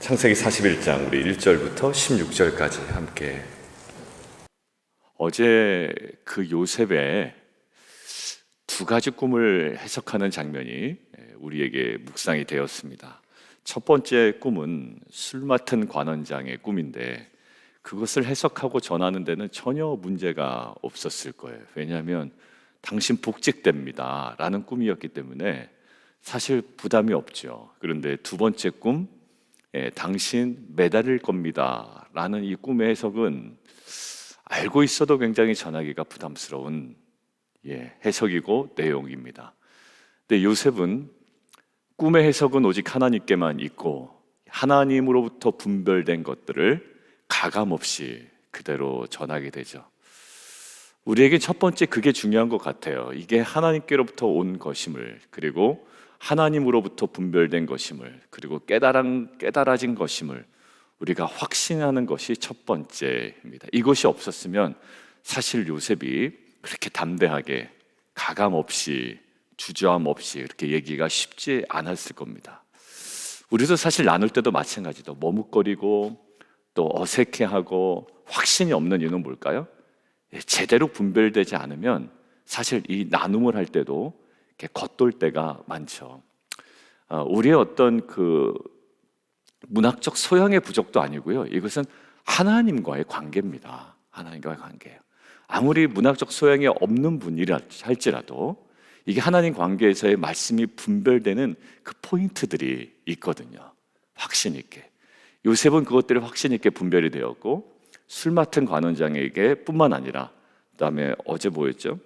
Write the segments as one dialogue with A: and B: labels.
A: 창세기 41장 우리 1절부터 16절까지 함께. 어제 그 요셉의 두 가지 꿈을 해석하는 장면이 우리에게 묵상이 되었습니다. 첫 번째 꿈은 술 맡은 관원장의 꿈인데 그것을 해석하고 전하는 데는 전혀 문제가 없었을 거예요. 왜냐하면 당신 복직됩니다 라는 꿈이었기 때문에 사실 부담이 없죠. 그런데 두 번째 꿈, 당신 매달릴 겁니다 라는 이 꿈의 해석은 알고 있어도 굉장히 전하기가 부담스러운 해석이고 내용입니다. 근데 요셉은 꿈의 해석은 오직 하나님께만 있고 하나님으로부터 분별된 것들을 가감없이 그대로 전하게 되죠. 우리에게 첫 번째 그게 중요한 것 같아요. 이게 하나님께로부터 온 것임을, 그리고 하나님으로부터 분별된 것임을, 그리고 깨달아진 것임을 우리가 확신하는 것이 첫 번째입니다. 이것이 없었으면 사실 요셉이 그렇게 담대하게 가감 없이 주저함 없이 이렇게 얘기가 쉽지 않았을 겁니다. 우리도 사실 나눌 때도 마찬가지로 머뭇거리고 또 어색해하고 확신이 없는 이유는 뭘까요? 제대로 분별되지 않으면 사실 이 나눔을 할 때도 이렇게 겉돌 때가 많죠. 우리의 어떤 그 문학적 소양의 부족도 아니고요. 이것은 하나님과의 관계입니다. 하나님과의 관계예요. 아무리 문학적 소양이 없는 분이라 할지라도 이게 하나님 관계에서의 말씀이 분별되는 그 포인트들이 있거든요. 확신 있게. 요셉은 그것들이 확신 있게 분별이 되었고 술 맡은 관원장에게 뿐만 아니라 그다음에 어제 뭐였죠?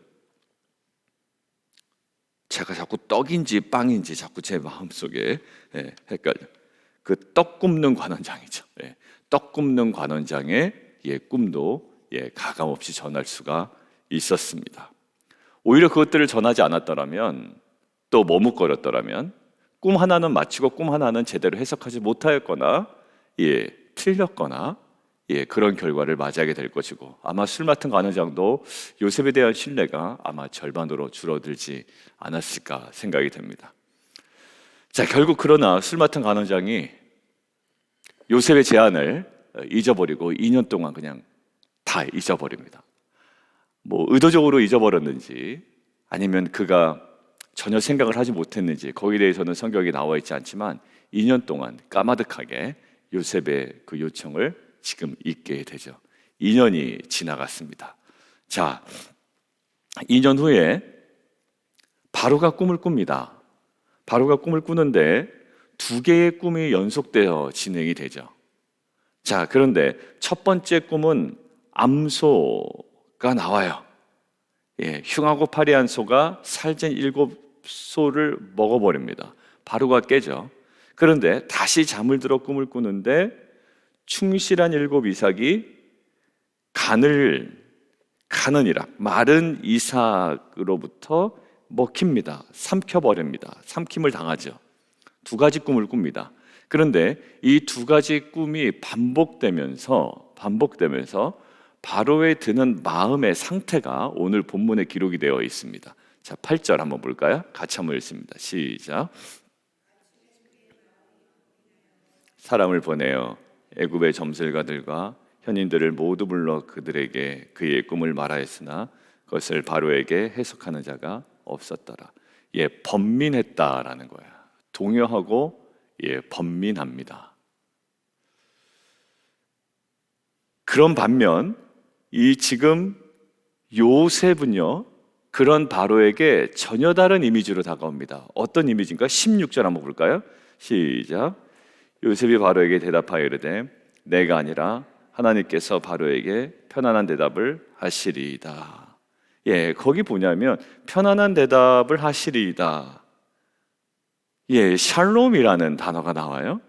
A: 제가 자꾸 떡인지 빵인지 자꾸 제 마음속에 헷갈려. 그 떡 굽는 관원장이죠. 떡 굽는 관원장의 꿈도 가감 없이 전할 수가 있었습니다. 오히려 그것들을 전하지 않았더라면, 또 머뭇거렸더라면 꿈 하나는 마치고 꿈 하나는 제대로 해석하지 못하였거나 틀렸거나 그런 결과를 맞이하게 될 것이고, 아마 술 맡은 관원장도 요셉에 대한 신뢰가 아마 절반으로 줄어들지 않았을까 생각이 됩니다. 자, 결국 그러나 술 맡은 관원장이 요셉의 제안을 잊어버리고 2년 동안 그냥 다 잊어버립니다. 뭐 의도적으로 잊어버렸는지 아니면 그가 전혀 생각을 하지 못했는지 거기에 대해서는 성경에 나와 있지 않지만 2년 동안 까마득하게 요셉의 그 요청을 지금 잊게 되죠. 2년이 지나갔습니다. 자, 2년 후에 바로가 꿈을 꿉니다. 바로가 꿈을 꾸는데 두 개의 꿈이 연속되어 진행이 되죠. 자, 그런데 첫 번째 꿈은 암소가 나와요. 흉하고 파리한 소가 살찐 7소를 먹어버립니다. 바로가 깨죠. 그런데 다시 잠을 들어 꿈을 꾸는데 충실한 7 이삭이 마른 이삭으로부터 먹힙니다. 삼켜버립니다. 삼킴을 당하죠. 두 가지 꿈을 꿉니다. 그런데 이 두 가지 꿈이 반복되면서 바로에 드는 마음의 상태가 오늘 본문에 기록이 되어 있습니다. 자, 8절 한번 볼까요? 같이 한번 읽습니다. 시작. 사람을 보내어 애굽의 점술가들과 현인들을 모두 불러 그들에게 그의 꿈을 말하였으나 그것을 바로에게 해석하는 자가 없었더라. 번민했다라는 거야. 동요하고 번민합니다. 그런 반면 이 지금 요셉은요, 그런 바로에게 전혀 다른 이미지로 다가옵니다. 어떤 이미지인가? 16절 한번 볼까요? 시작. 요셉이 바로에게 대답하여 이르되 내가 아니라 하나님께서 바로에게 편안한 대답을 하시리이다. 거기 뭐냐면 편안한 대답을 하시리이다. 샬롬이라는 단어가 나와요.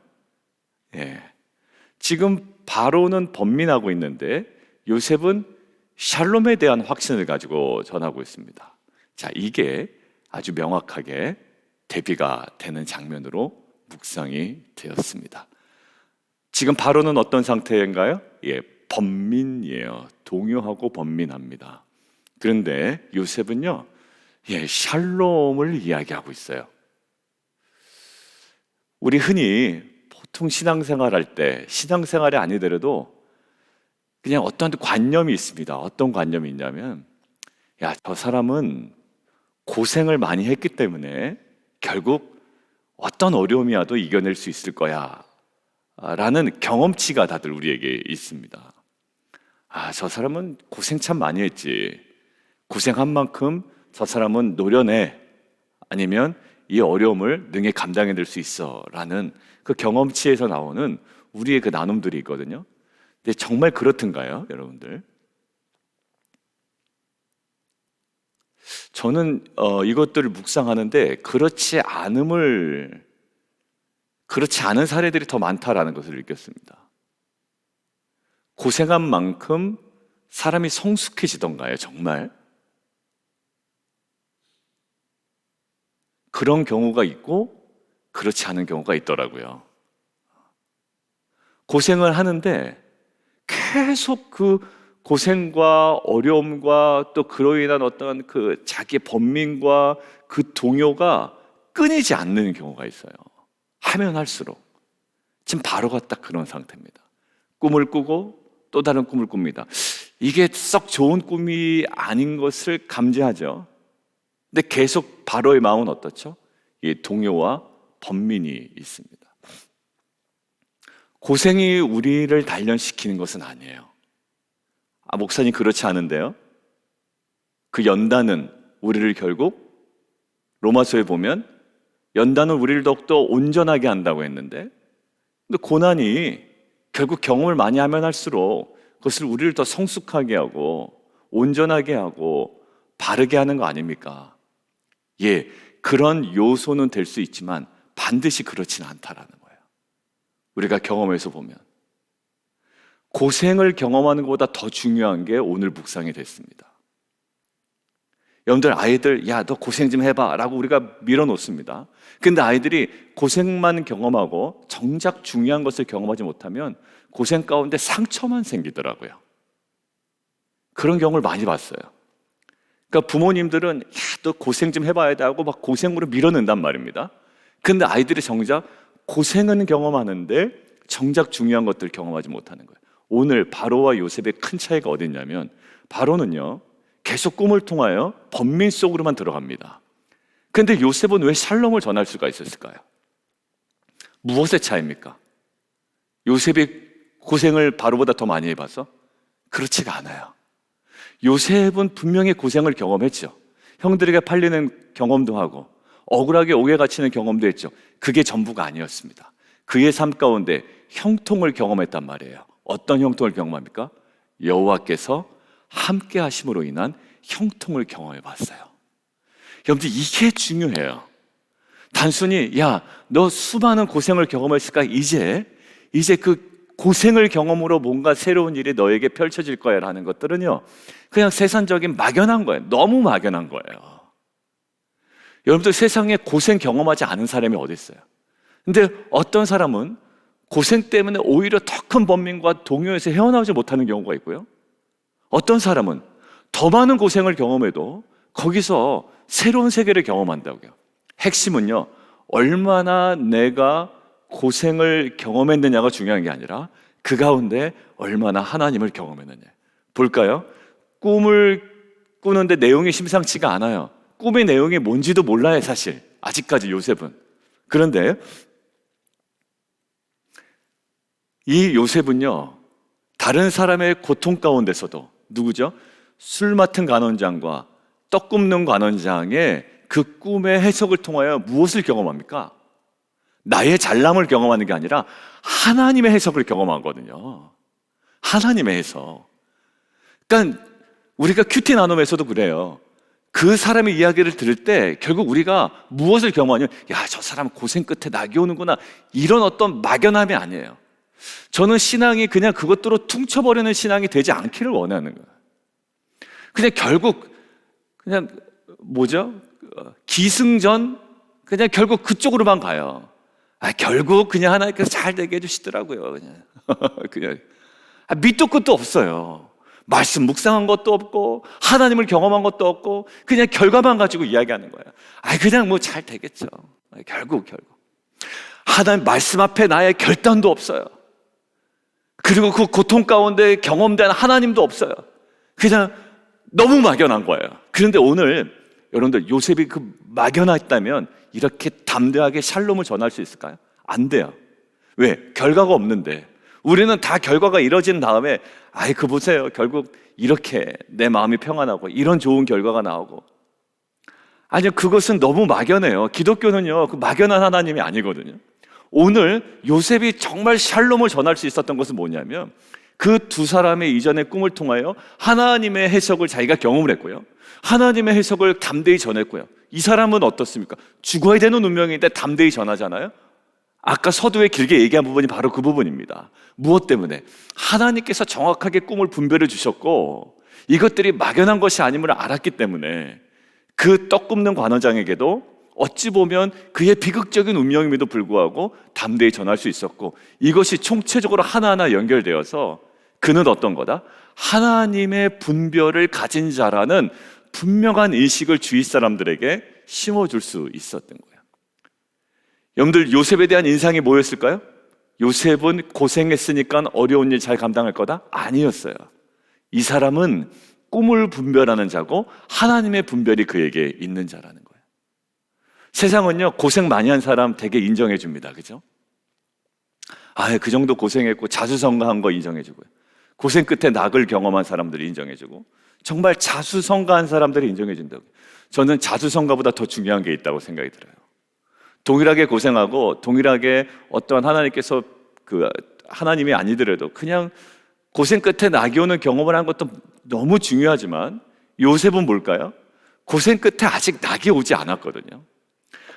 A: 지금 바로는 번민하고 있는데 요셉은 샬롬에 대한 확신을 가지고 전하고 있습니다. 자, 이게 아주 명확하게 대비가 되는 장면으로 묵상이 되었습니다. 지금 바로는 어떤 상태인가요? 번민이에요. 동요하고 번민합니다. 그런데 요셉은요, 샬롬을 이야기하고 있어요. 우리 흔히 보통 신앙생활 할 때, 신앙생활이 아니더라도 그냥 어떤 관념이 있습니다. 어떤 관념이 있냐면, 야, 저 사람은 고생을 많이 했기 때문에 결국 어떤 어려움이 와도 이겨낼 수 있을 거야 라는 경험치가 다들 우리에게 있습니다. 아, 저 사람은 고생 참 많이 했지. 고생한 만큼 저 사람은 노련해. 아니면 이 어려움을 능히 감당해낼 수 있어 라는 그 경험치에서 나오는 우리의 그 나눔들이 있거든요. 근데 정말 그렇던가요, 여러분들? 저는 이것들을 묵상하는데 그렇지 않은 사례들이 더 많다라는 것을 느꼈습니다. 고생한 만큼 사람이 성숙해지던가요, 정말? 그런 경우가 있고 그렇지 않은 경우가 있더라고요. 고생을 하는데 계속 그 고생과 어려움과 또 그로 인한 어떤 그 자기 번민과 그 동요가 끊이지 않는 경우가 있어요. 하면 할수록. 지금 바로가 딱 그런 상태입니다. 꿈을 꾸고 또 다른 꿈을 꿉니다. 이게 썩 좋은 꿈이 아닌 것을 감지하죠. 근데 계속 바로의 마음은 어떻죠? 이 동요와 번민이 있습니다. 고생이 우리를 단련시키는 것은 아니에요. 아, 목사님 그렇지 않은데요? 그 연단은 우리를 결국 로마서에 보면 연단은 우리를 더욱더 온전하게 한다고 했는데, 근데 고난이 결국 경험을 많이 하면 할수록 그것을 우리를 더 성숙하게 하고 온전하게 하고 바르게 하는 거 아닙니까? 예, 그런 요소는 될 수 있지만 반드시 그렇지는 않다라는 거예요. 우리가 경험해서 보면 고생을 경험하는 것보다 더 중요한 게 오늘 묵상이 됐습니다. 여러분들 아이들, 야, 너 고생 좀 해봐 라고 우리가 밀어놓습니다. 근데 아이들이 고생만 경험하고 정작 중요한 것을 경험하지 못하면 고생 가운데 상처만 생기더라고요. 그런 경우를 많이 봤어요. 그러니까 부모님들은 야, 너 고생 좀 해봐야 돼 하고 막 고생으로 밀어넣는단 말입니다. 근데 아이들이 정작 고생은 경험하는데 정작 중요한 것들을 경험하지 못하는 거예요. 오늘 바로와 요셉의 큰 차이가 어디 있냐면, 바로는요 계속 꿈을 통하여 번민 속으로만 들어갑니다. 근데 요셉은 왜 샬롬을 전할 수가 있었을까요? 무엇의 차이입니까? 요셉이 고생을 바로보다 더 많이 해봐서? 그렇지가 않아요. 요셉은 분명히 고생을 경험했죠. 형들에게 팔리는 경험도 하고 억울하게 옥에 갇히는 경험도 했죠. 그게 전부가 아니었습니다. 그의 삶 가운데 형통을 경험했단 말이에요. 어떤 형통을 경험합니까? 여호와께서 함께 하심으로 인한 형통을 경험해 봤어요. 여러분들 이게 중요해요. 단순히 야, 너 수많은 고생을 경험했을까? 이제 그 고생을 경험으로 뭔가 새로운 일이 너에게 펼쳐질 거야 라는 것들은요 그냥 세상적인 막연한 거예요. 너무 막연한 거예요. 여러분들 세상에 고생 경험하지 않은 사람이 어디 있어요? 근데 어떤 사람은 고생 때문에 오히려 더 큰 번민과 동요에서 헤어나오지 못하는 경우가 있고요, 어떤 사람은 더 많은 고생을 경험해도 거기서 새로운 세계를 경험한다고요. 핵심은요 얼마나 내가 고생을 경험했느냐가 중요한 게 아니라 그 가운데 얼마나 하나님을 경험했느냐. 볼까요? 꿈을 꾸는데 내용이 심상치가 않아요. 꿈의 내용이 뭔지도 몰라요, 사실. 아직까지 요셉은. 그런데 이 요셉은요 다른 사람의 고통 가운데서도, 누구죠? 술 맡은 관원장과 떡 굽는 관원장의 그 꿈의 해석을 통하여 무엇을 경험합니까? 나의 잘남을 경험하는 게 아니라 하나님의 해석을 경험하거든요. 하나님의 해석. 그러니까 우리가 큐티 나눔에서도 그래요. 그 사람의 이야기를 들을 때 결국 우리가 무엇을 경험하냐면, 야, 저 사람 고생 끝에 낙이 오는구나, 이런 어떤 막연함이 아니에요. 저는 신앙이 그냥 그것들로 퉁쳐버리는 신앙이 되지 않기를 원하는 거예요. 그냥 결국 그냥 뭐죠? 기승전, 그냥 결국 그쪽으로만 가요. 결국 그냥 하나님께서 잘 되게 해주시더라고요. 그냥 밑도 끝도 없어요. 말씀 묵상한 것도 없고 하나님을 경험한 것도 없고 그냥 결과만 가지고 이야기하는 거예요. 그냥 뭐 잘 되겠죠. 결국 하나님 말씀 앞에 나의 결단도 없어요. 그리고 그 고통 가운데 경험된 하나님도 없어요. 그냥 너무 막연한 거예요. 그런데 오늘 여러분들 요셉이 그 막연했다면 이렇게 담대하게 샬롬을 전할 수 있을까요? 안 돼요. 왜? 결과가 없는데. 우리는 다 결과가 이뤄진 다음에 그 보세요. 결국 이렇게 내 마음이 평안하고 이런 좋은 결과가 나오고. 아니요, 그것은 너무 막연해요. 기독교는요, 그 막연한 하나님이 아니거든요. 오늘 요셉이 정말 샬롬을 전할 수 있었던 것은 뭐냐면 그 두 사람의 이전의 꿈을 통하여 하나님의 해석을 자기가 경험을 했고요, 하나님의 해석을 담대히 전했고요. 이 사람은 어떻습니까? 죽어야 되는 운명인데 담대히 전하잖아요. 아까 서두에 길게 얘기한 부분이 바로 그 부분입니다. 무엇 때문에? 하나님께서 정확하게 꿈을 분별해 주셨고 이것들이 막연한 것이 아님을 알았기 때문에 그 떡 굽는 관원장에게도 어찌 보면 그의 비극적인 운명임에도 불구하고 담대히 전할 수 있었고, 이것이 총체적으로 하나하나 연결되어서 그는 어떤 거다? 하나님의 분별을 가진 자라는 분명한 인식을 주위 사람들에게 심어줄 수 있었던 거예요. 여러분들, 요셉에 대한 인상이 뭐였을까요? 요셉은 고생했으니까 어려운 일 잘 감당할 거다? 아니었어요. 이 사람은 꿈을 분별하는 자고 하나님의 분별이 그에게 있는 자라는 거예요. 세상은요, 고생 많이 한 사람 되게 인정해 줍니다. 그죠? 그 정도 고생했고 자수성가한 거 인정해 주고요, 고생 끝에 낙을 경험한 사람들이 인정해 주고, 정말 자수성가한 사람들이 인정해 준다고요. 저는 자수성가보다 더 중요한 게 있다고 생각이 들어요. 동일하게 고생하고 동일하게 어떠한 하나님께서 하나님이 아니더라도 그냥 고생 끝에 낙이 오는 경험을 한 것도 너무 중요하지만, 요셉은 뭘까요? 고생 끝에 아직 낙이 오지 않았거든요.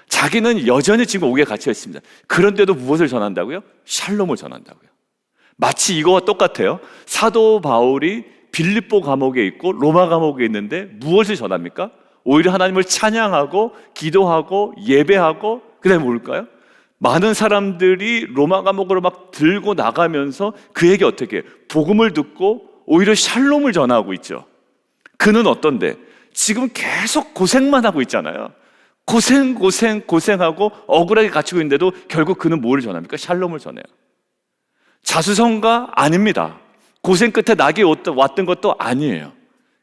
A: 자기는 여전히 지금 옥에 갇혀 있습니다. 그런데도 무엇을 전한다고요? 샬롬을 전한다고요. 마치 이거와 똑같아요. 사도 바울이 빌립보 감옥에 있고 로마 감옥에 있는데 무엇을 전합니까? 오히려 하나님을 찬양하고 기도하고 예배하고, 그다음에 뭘까요? 많은 사람들이 로마 감옥으로 막 들고 나가면서 그에게 어떻게 복음을 듣고 오히려 샬롬을 전하고 있죠. 그는 어떤데? 지금 계속 고생만 하고 있잖아요. 고생하고 억울하게 갇히고 있는데도 결국 그는 뭐를 전합니까? 샬롬을 전해요. 자수성가 아닙니다. 고생 끝에 낙이 왔던 것도 아니에요.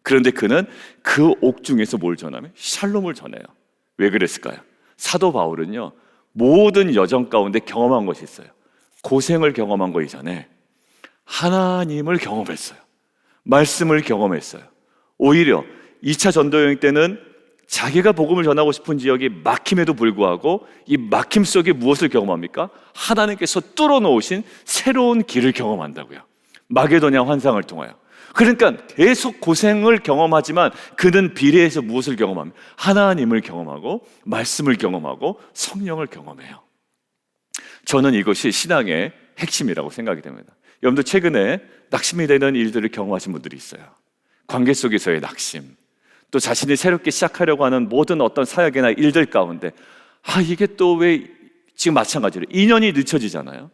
A: 그런데 그는 그 옥중에서 뭘 전하면? 샬롬을 전해요. 왜 그랬을까요? 사도 바울은요, 모든 여정 가운데 경험한 것이 있어요. 고생을 경험한 거 이전에 하나님을 경험했어요. 말씀을 경험했어요. 오히려 2차 전도여행 때는 자기가 복음을 전하고 싶은 지역이 막힘에도 불구하고 이 막힘 속에 무엇을 경험합니까? 하나님께서 뚫어놓으신 새로운 길을 경험한다고요. 마게도냐 환상을 통하여. 그러니까 계속 고생을 경험하지만 그는 비례해서 무엇을 경험합니까? 하나님을 경험하고 말씀을 경험하고 성령을 경험해요. 저는 이것이 신앙의 핵심이라고 생각이 됩니다. 여러분들, 최근에 낙심이 되는 일들을 경험하신 분들이 있어요. 관계 속에서의 낙심, 또 자신이 새롭게 시작하려고 하는 모든 어떤 사역이나 일들 가운데 이게 또 왜 지금 마찬가지로 인연이 늦춰지잖아요.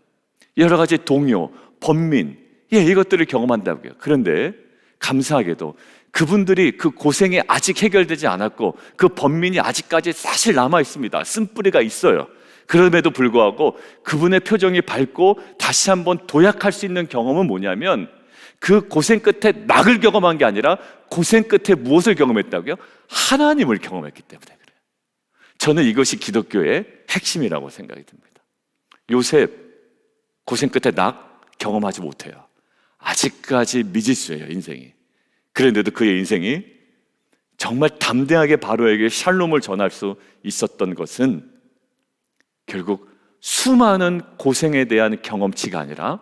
A: 여러 가지 동요, 번민, 이것들을 경험한다고요. 그런데 감사하게도 그분들이 그 고생이 아직 해결되지 않았고 그 번민이 아직까지 사실 남아 있습니다. 쓴뿌리가 있어요. 그럼에도 불구하고 그분의 표정이 밝고 다시 한번 도약할 수 있는 경험은 뭐냐면, 그 고생 끝에 낙을 경험한 게 아니라 고생 끝에 무엇을 경험했다고요? 하나님을 경험했기 때문에 그래요. 저는 이것이 기독교의 핵심이라고 생각이 듭니다. 요셉, 고생 끝에 낙 경험하지 못해요. 아직까지 미지수예요, 인생이. 그런데도 그의 인생이 정말 담대하게 바로에게 샬롬을 전할 수 있었던 것은 결국 수많은 고생에 대한 경험치가 아니라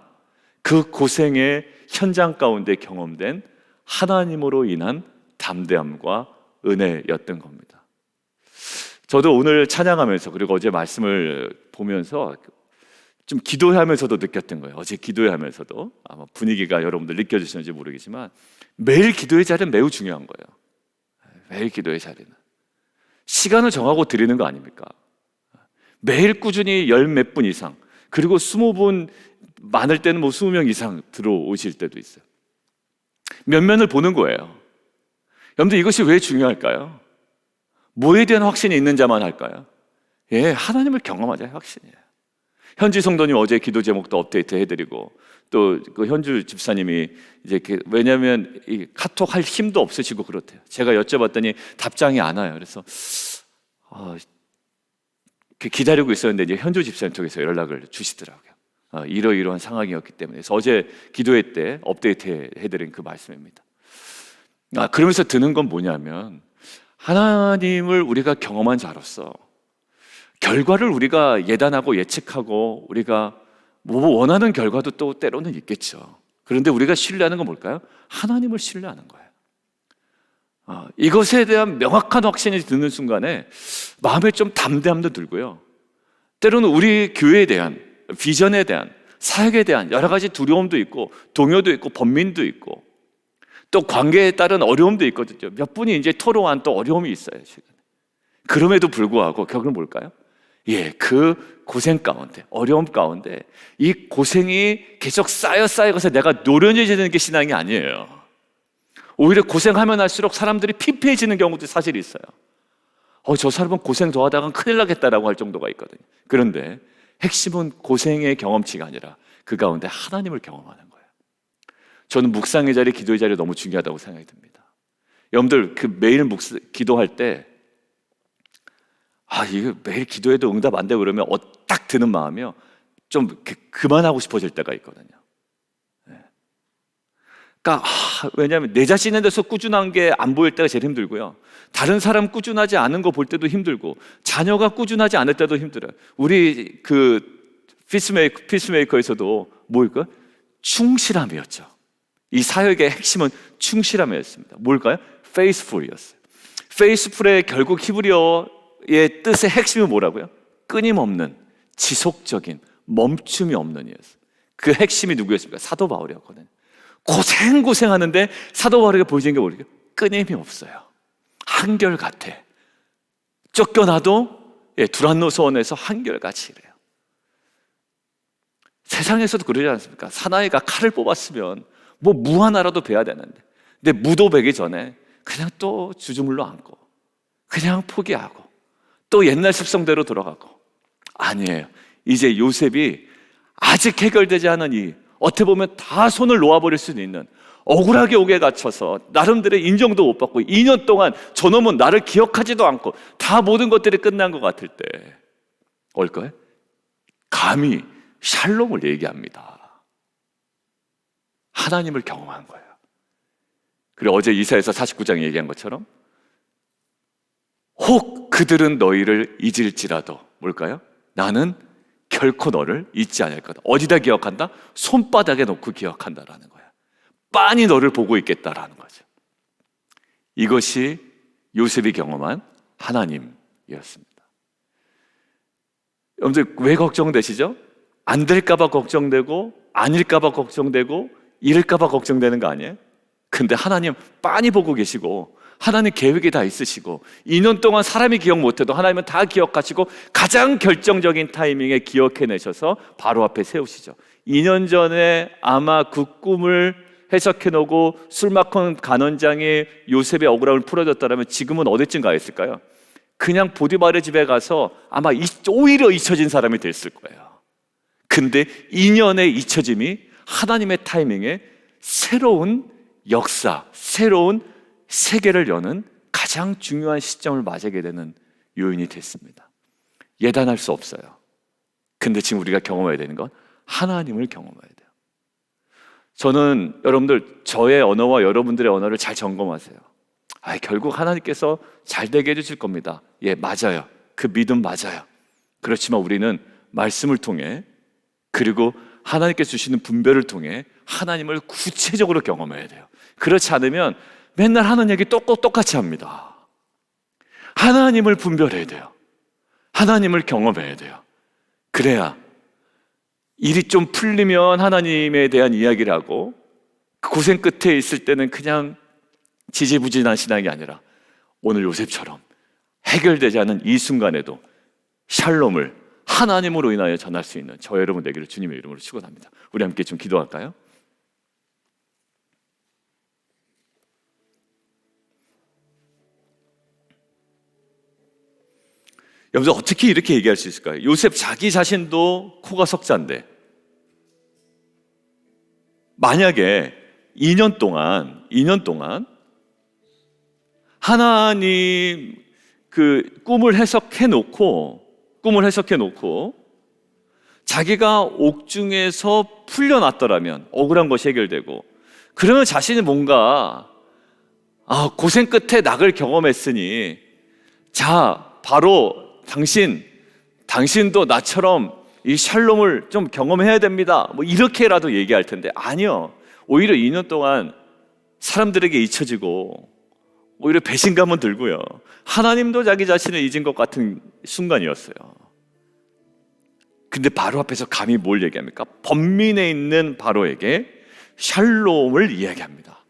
A: 그 고생의 현장 가운데 경험된 하나님으로 인한 담대함과 은혜였던 겁니다. 저도 오늘 찬양하면서, 그리고 어제 말씀을 보면서 좀 기도하면서도 느꼈던 거예요. 어제 기도하면서도 아마 분위기가 여러분들 느껴지시는지 모르겠지만, 매일 기도의 자리는 매우 중요한 거예요. 매일 기도의 자리는 시간을 정하고 드리는 거 아닙니까? 매일 꾸준히 열 몇 분 이상, 그리고 20분, 많을 때는 20명 이상 들어오실 때도 있어요. 면면을 보는 거예요. 여러분들, 이것이 왜 중요할까요? 뭐에 대한 확신이 있는 자만 할까요? 하나님을 경험하자의 확신이에요. 현지 성도님 어제 기도 제목도 업데이트 해드리고, 또 그 현주 집사님이 이제 왜냐하면 이 카톡 할 힘도 없으시고 그렇대요. 제가 여쭤봤더니 답장이 안 와요. 그래서 기다리고 있었는데 이제 현주 집사님 쪽에서 연락을 주시더라고요. 이러이러한 상황이었기 때문에. 그래서 어제 기도회 때 업데이트 해드린 그 말씀입니다. 그러면서 드는 건 뭐냐면, 하나님을 우리가 경험한 자로서 결과를 우리가 예단하고 예측하고 우리가 뭐 원하는 결과도 또 때로는 있겠죠. 그런데 우리가 신뢰하는 건 뭘까요? 하나님을 신뢰하는 거예요. 이것에 대한 명확한 확신이 드는 순간에 마음에 좀 담대함도 들고요. 때로는 우리 교회에 대한, 비전에 대한, 사역에 대한 여러 가지 두려움도 있고 동요도 있고 번민도 있고 또 관계에 따른 어려움도 있거든요. 몇 분이 이제 토로한 또 어려움이 있어요, 지금. 그럼에도 불구하고 결국은 뭘까요? 그 고생 가운데, 어려움 가운데 이 고생이 계속 쌓여가서 내가 노련해지는 게 신앙이 아니에요. 오히려 고생하면 할수록 사람들이 피폐해지는 경우도 사실 있어요. 저 사람은 고생 더 하다간 큰일 나겠다라고 할 정도가 있거든요. 그런데 핵심은 고생의 경험치가 아니라 그 가운데 하나님을 경험하는 거예요. 저는 묵상의 자리, 기도의 자리 너무 중요하다고 생각이 듭니다. 여러분들 매일 기도할 때 이거 매일 기도해도 응답 안 되고 그러면 딱 드는 마음이요, 좀 그만하고 싶어질 때가 있거든요. 그러니까 왜냐하면 내 자신에 대해서 꾸준한 게 안 보일 때가 제일 힘들고요, 다른 사람 꾸준하지 않은 거 볼 때도 힘들고 자녀가 꾸준하지 않을 때도 힘들어요. 우리 피스메이커에서도 뭘까요? 충실함이었죠. 이 사역의 핵심은 충실함이었습니다. 뭘까요? faithful이었어요. faithful의 결국 히브리어의 뜻의 핵심은 뭐라고요? 끊임없는, 지속적인, 멈춤이 없는 이었어요. 그 핵심이 누구였습니까? 사도 바울이었거든요. 고생하는데 사도 바울에게 보여지는 게 뭐예요? 끊임이 없어요. 한결같아. 쫓겨나도 두란노 소원에서 한결같이 이래요. 세상에서도 그러지 않습니까? 사나이가 칼을 뽑았으면 무 하나라도 베야 되는데, 근데 무도 베기 전에 그냥 또 주주물러 앉고 그냥 포기하고 또 옛날 습성대로 돌아가고. 아니에요. 이제 요셉이 아직 해결되지 않은 어떻게 보면 다 손을 놓아버릴 수도 있는, 억울하게 옥에 갇혀서 나름대로의 인정도 못 받고 2년 동안 저놈은 나를 기억하지도 않고 다 모든 것들이 끝난 것 같을 때 올까요? 감히 샬롬을 얘기합니다. 하나님을 경험한 거예요. 그리고 어제 이사야서 49장에 얘기한 것처럼 혹 그들은 너희를 잊을지라도 뭘까요? 나는 결코 너를 잊지 않을 거다. 어디다 기억한다? 손바닥에 놓고 기억한다라는 거야. 빤히 너를 보고 있겠다라는 거죠. 이것이 요셉이 경험한 하나님이었습니다. 여러분들 왜 걱정되시죠? 안 될까봐 걱정되고 아닐까봐 걱정되고 잃을까봐 걱정되는 거 아니에요? 근데 하나님 빤히 보고 계시고 하나님 계획이 다 있으시고 2년 동안 사람이 기억 못해도 하나님은 다 기억하시고 가장 결정적인 타이밍에 기억해내셔서 바로 앞에 세우시죠. 2년 전에 아마 그 꿈을 해석해놓고 술 막힌 간원장이 요셉의 억울함을 풀어줬다면 지금은 어디쯤 가 있을까요? 그냥 보디발의 집에 가서 아마 오히려 잊혀진 사람이 됐을 거예요. 근데 2년의 잊혀짐이 하나님의 타이밍에 새로운 역사, 새로운 세계를 여는 가장 중요한 시점을 맞이하게 되는 요인이 됐습니다. 예단할 수 없어요. 근데 지금 우리가 경험해야 되는 건 하나님을 경험해야 돼요. 저는 여러분들 저의 언어와 여러분들의 언어를 잘 점검하세요. 결국 하나님께서 잘 되게 해주실 겁니다. 맞아요. 그 믿음 맞아요. 그렇지만 우리는 말씀을 통해, 그리고 하나님께서 주시는 분별을 통해 하나님을 구체적으로 경험해야 돼요. 그렇지 않으면 맨날 하는 얘기 똑같이 합니다. 하나님을 분별해야 돼요. 하나님을 경험해야 돼요. 그래야 일이 좀 풀리면 하나님에 대한 이야기를 하고, 고생 끝에 있을 때는 그냥 지지부진한 신앙이 아니라 오늘 요셉처럼 해결되지 않은 이 순간에도 샬롬을 하나님으로 인하여 전할 수 있는 저 여러분 되기를 주님의 이름으로 축원합니다. 우리 함께 좀 기도할까요? 여러분 어떻게 이렇게 얘기할 수 있을까요? 요셉 자기 자신도 코가 석자인데 만약에 2년 동안 하나님 그 꿈을 해석해 놓고 자기가 옥중에서 풀려났더라면 억울한 것이 해결되고, 그러면 자신이 뭔가 고생 끝에 낙을 경험했으니 자 바로 당신도 나처럼 이 샬롬을 좀 경험해야 됩니다, 뭐 이렇게라도 얘기할 텐데, 아니요. 오히려 2년 동안 사람들에게 잊혀지고 오히려 배신감은 들고요, 하나님도 자기 자신을 잊은 것 같은 순간이었어요. 근데 바로 앞에서 감히 뭘 얘기합니까? 번민에 있는 바로에게 샬롬을 이야기합니다.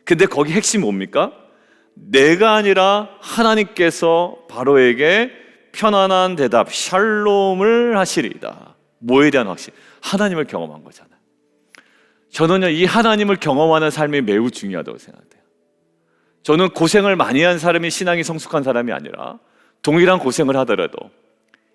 A: 근데 거기 핵심이 뭡니까? 내가 아니라 하나님께서 바로에게 편안한 대답, 샬롬을 하시리이다. 뭐에 대한 확신? 하나님을 경험한 거잖아요. 저는요, 이 하나님을 경험하는 삶이 매우 중요하다고 생각해요. 저는 고생을 많이 한 사람이 신앙이 성숙한 사람이 아니라, 동일한 고생을 하더라도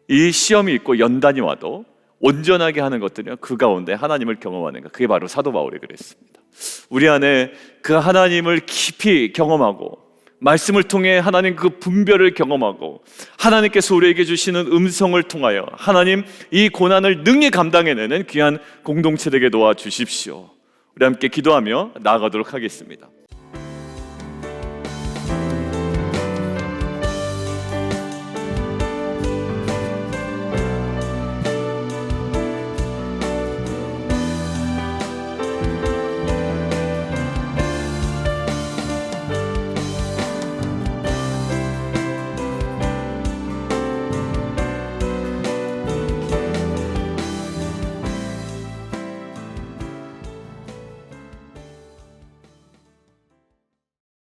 A: 이 시험이 있고 연단이 와도 온전하게 하는 것들이요, 그 가운데 하나님을 경험하는 것, 그게 바로 사도 바울이 그랬습니다. 우리 안에 그 하나님을 깊이 경험하고, 말씀을 통해 하나님 그 분별을 경험하고, 하나님께서 우리에게 주시는 음성을 통하여 하나님 이 고난을 능히 감당해내는 귀한 공동체 되게 도와주십시오. 우리 함께 기도하며 나아가도록 하겠습니다.